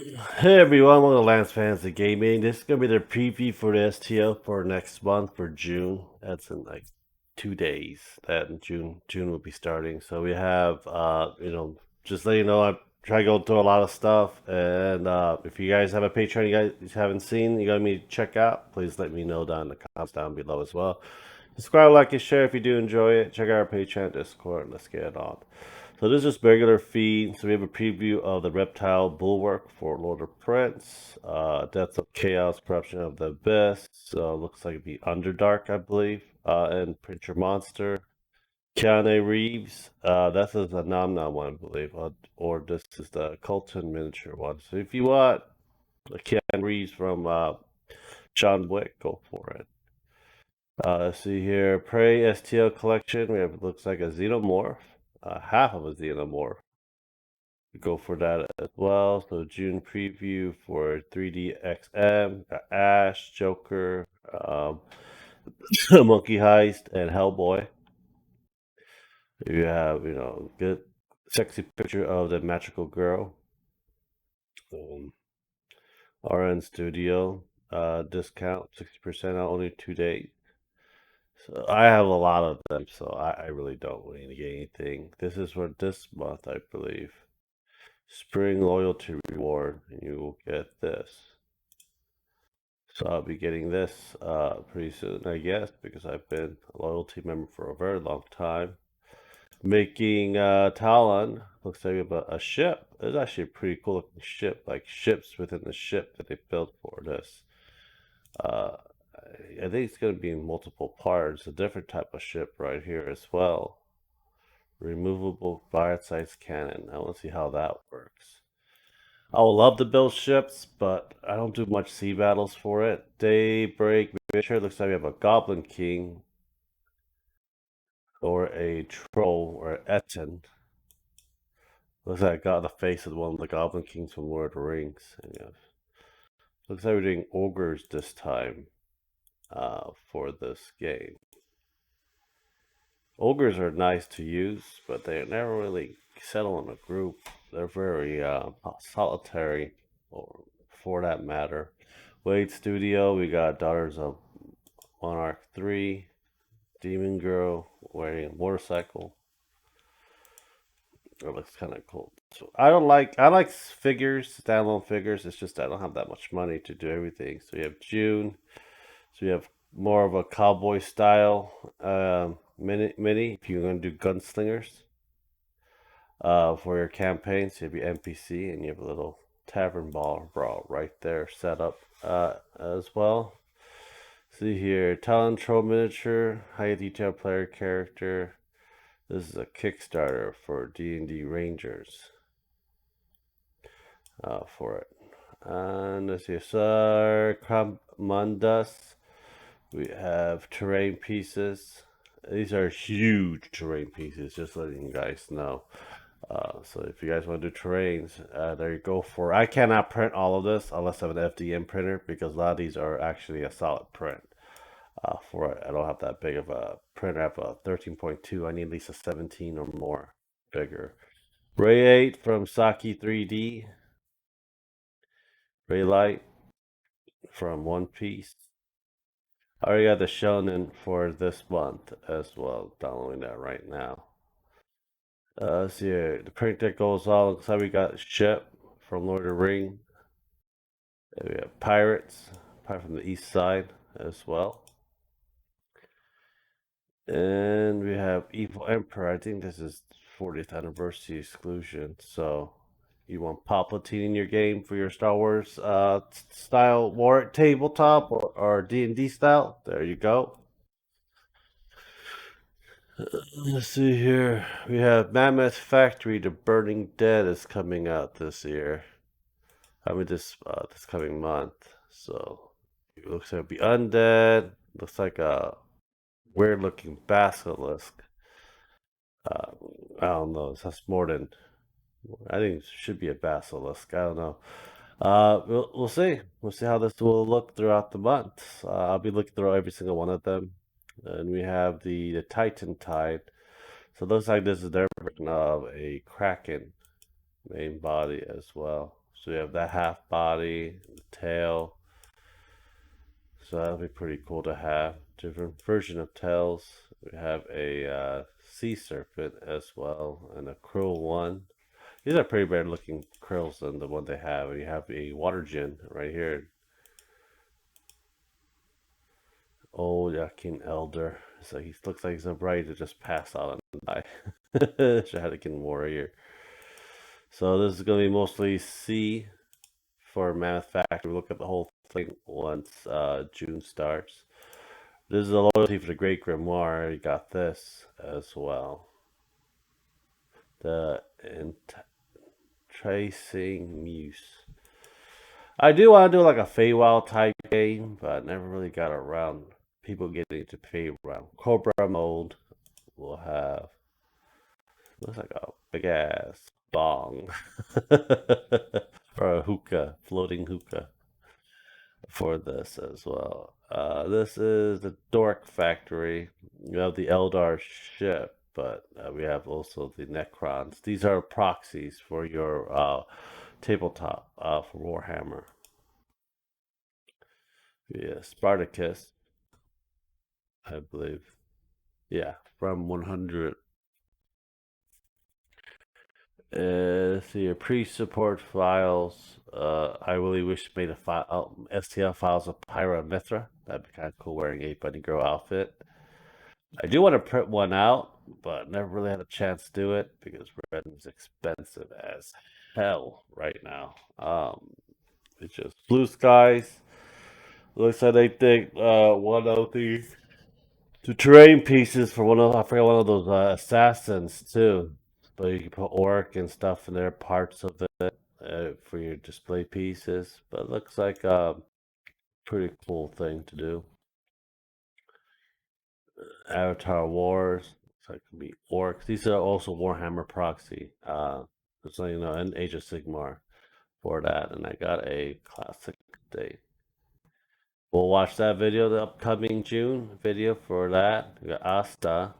Hey everyone, welcome to Lance Fantasy Gaming. This is gonna be the preview for the STO for next month for June. That's in like 2 days. That in June will be starting. So we have just let you know I try to go through a lot of stuff, and if you guys have a Patreon you guys haven't seen, you got me to check out, please let me know down in the comments down below as well. Subscribe, like, and share if you do enjoy it. Check out our Patreon, Discord. Let's get it on. So this is just regular feed. So we have a preview of the Reptile Bulwark for Lord of Prince. Deaths of Chaos, Corruption of the Abyss. So looks like it'd be Underdark, I believe. And Printer Monster. Keanu Reeves. That's the Namna one, I believe. Or this is the Colton miniature one. So if you want a Keanu Reeves from John Wick, go for it. Let's see here. Prey STL collection. We have looks like a xenomorph. Half of a xenomorph. Go for that as well. So June preview for 3D XM, got Ash, Joker, Monkey Heist, and Hellboy. You have, good sexy picture of the magical girl. RN Studio, discount 60% out only 2 days. So I have a lot of them, so I really don't need to get anything. This is for this month, I believe. Spring loyalty reward, and you will get this. So I'll be getting this pretty soon, I guess, because I've been a loyalty member for a very long time. Making Talon, looks like about a ship. It's actually a pretty cool looking ship, like ships within the ship that they built for this. Uh, I think it's going to be in multiple parts, a different type of ship right here as well. Removable fire-sized cannon. I want to see how that works. I would love to build ships, but I don't do much sea battles for it. Daybreak Miniature looks like we have a Goblin King or a Troll or an Etten. Looks like I got the face of one of the Goblin Kings from Lord of the Rings. Looks like we're doing ogres this time for this game. Ogres are nice to use, but they never really settle in a group. They're very solitary, or for that matter. Wade Studio, we got Daughters of Monarch 3, Demon Girl wearing a motorcycle. It looks kind of cool. So I like figures, standalone figures. It's just I don't have that much money to do everything. So we have June. So we have more of a cowboy style mini. If you're gonna do gunslingers for your campaigns, you have your NPC and you have a little tavern brawl right there set up as well. See here, Talon Troll miniature, high detail player character. This is a Kickstarter for D&D Rangers for it. And let's see, Sarcomundas. We have terrain pieces. These are huge terrain pieces, just letting you guys know. So if you guys want to do terrains, there you go for. I cannot print all of this unless I have an FDM printer because a lot of these are actually a solid print. For it, I don't have that big of a printer. I have a 13.2. I need at least a 17 or more bigger. Ray 8 from Saki 3D. Ray Light from One Piece. I already got the Shonen for this month as well. Downloading that right now. Let's see here. The print that goes on. Looks like we got Ship from Lord of the Ring. And we have Pirates, Pirate from the East Side as well. And we have Evil Emperor. I think this is 40th anniversary exclusion. So you want Palpatine in your game for your Star Wars style war tabletop or D&D style? There you go. Let's see here. We have Mammoth Factory: The Burning Dead is coming out this year. I mean this coming month. So it looks like it'll be undead. Looks like a weird looking basilisk. Uh, I don't know. That's more than. I think it should be a basilisk. I don't know. We'll see. We'll see how this will look throughout the month. I'll be looking through every single one of them. And we have the Titan Tide. So it looks like this is their version of a Kraken main body as well. So we have that half body, the tail. So that'll be pretty cool to have. Different version of tails. We have a sea serpent as well, and a krill one. These are pretty better looking krills than the one they have. And you have a water gin right here. Old Yakin Elder. So he looks like he's ready to just pass out and die. Shadikin Warrior. So this is going to be mostly C for Mammoth Factory. Look at the whole thing once June starts. This is a loyalty for the Great Grimoire. You got this as well. The Tracing Muse. I do want to do like a Feywild type game, but I never really got around people getting to Feywild. Cobra mode will have looks like a big ass bong or a hookah, floating hookah for this as well. This is the Dork Factory. You have the Eldar ship, but we have also the Necrons. These are proxies for your tabletop for Warhammer. Yeah, Spartacus, I believe. Yeah, from 100. See your pre-support files. I really wish made a file STL files of Pyra and Mithra. That'd be kind of cool wearing a bunny girl outfit. I do want to print one out, but never really had a chance to do it because red is expensive as hell right now. It's just blue skies. Looks like they think one of the terrain pieces for one of I forgot one of those assassins too. But you can put orc and stuff in there, parts of it for your display pieces. But it looks like a pretty cool thing to do. Avatar Wars. Looks like it could be orcs. These are also Warhammer proxy. So you know, and Age of Sigmar for that. And I got a classic date. We'll watch that video, the upcoming June video for that. We got Asta.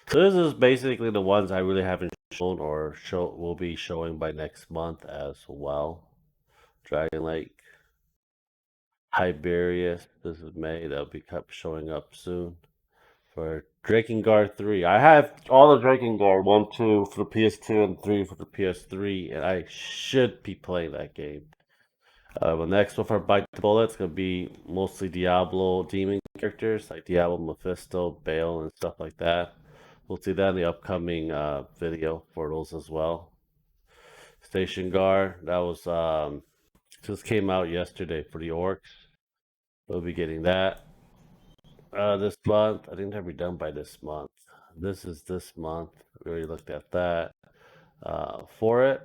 So this is basically the ones I really haven't shown or will be showing by next month as well. Dragon Lake, Tiberius. This is May. That'll be showing up soon. For Drakengard 3. I have all the Drakengard 1, 2 for the PS2 and 3 for the PS3, and I should be playing that game. The next one for Bite the Bullet, it's going to be mostly Diablo demon characters like Diablo, Mephisto, Bale, and stuff like that. We'll see that in the upcoming video for those as well. Station Guard, that was just came out yesterday for the orcs. We'll be getting that this month. I think that'll be done by this month. This is this month. We already looked at that. For it,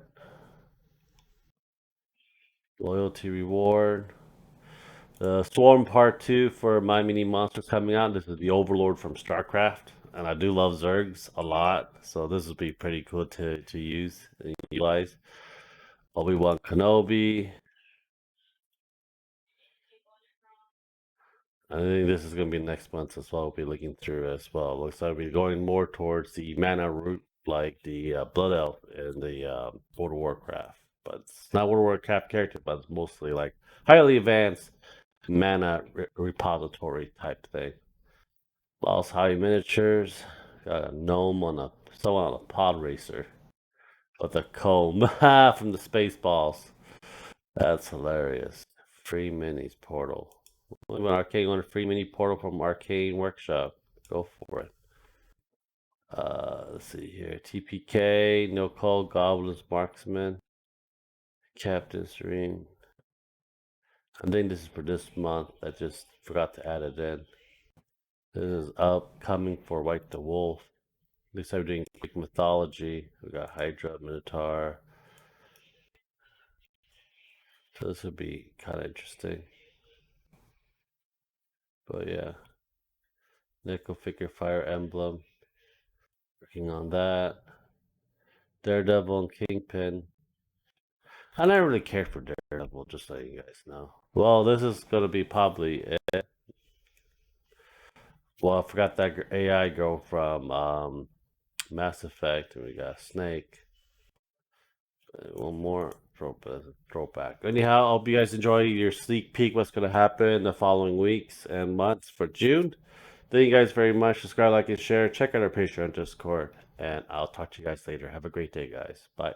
loyalty reward. The Swarm Part 2 for My Mini Monsters coming out. This is the Overlord from StarCraft. And I do love Zergs a lot. So this would be pretty cool to use and utilize. Obi-Wan Kenobi. I think this is going to be next month as well. We'll be looking through as well. Looks like we're going more towards the mana route like the Blood Elf in the World of Warcraft. But it's not World of Warcraft character, but it's mostly like highly advanced mana repository type thing. Lost High Miniatures. Got a gnome on someone on a pod racer with a comb from the Spaceballs. That's hilarious. Free minis portal. When Arcane on a free mini portal from Arcane Workshop. Go for it. Let's see here. TPK, No Call, Goblins, Marksman, Captain Serene. I think this is for this month. I just forgot to add it in. This is upcoming for White the Wolf. At least I'm doing Greek mythology. We got Hydra, Minotaur. So this would be kind of interesting. But yeah. Nickel Figure Fire Emblem. Working on that. Daredevil and Kingpin. I never really cared for Daredevil, just so you guys know. Well, this is going to be probably it. Well, I forgot that AI girl from Mass Effect, and we got Snake. One more throwback. Anyhow, I hope you guys enjoy your sneak peek what's going to happen in the following weeks and months for June. Thank you guys very much. Subscribe, like, and share. Check out our Patreon Discord. And I'll talk to you guys later. Have a great day, guys. Bye.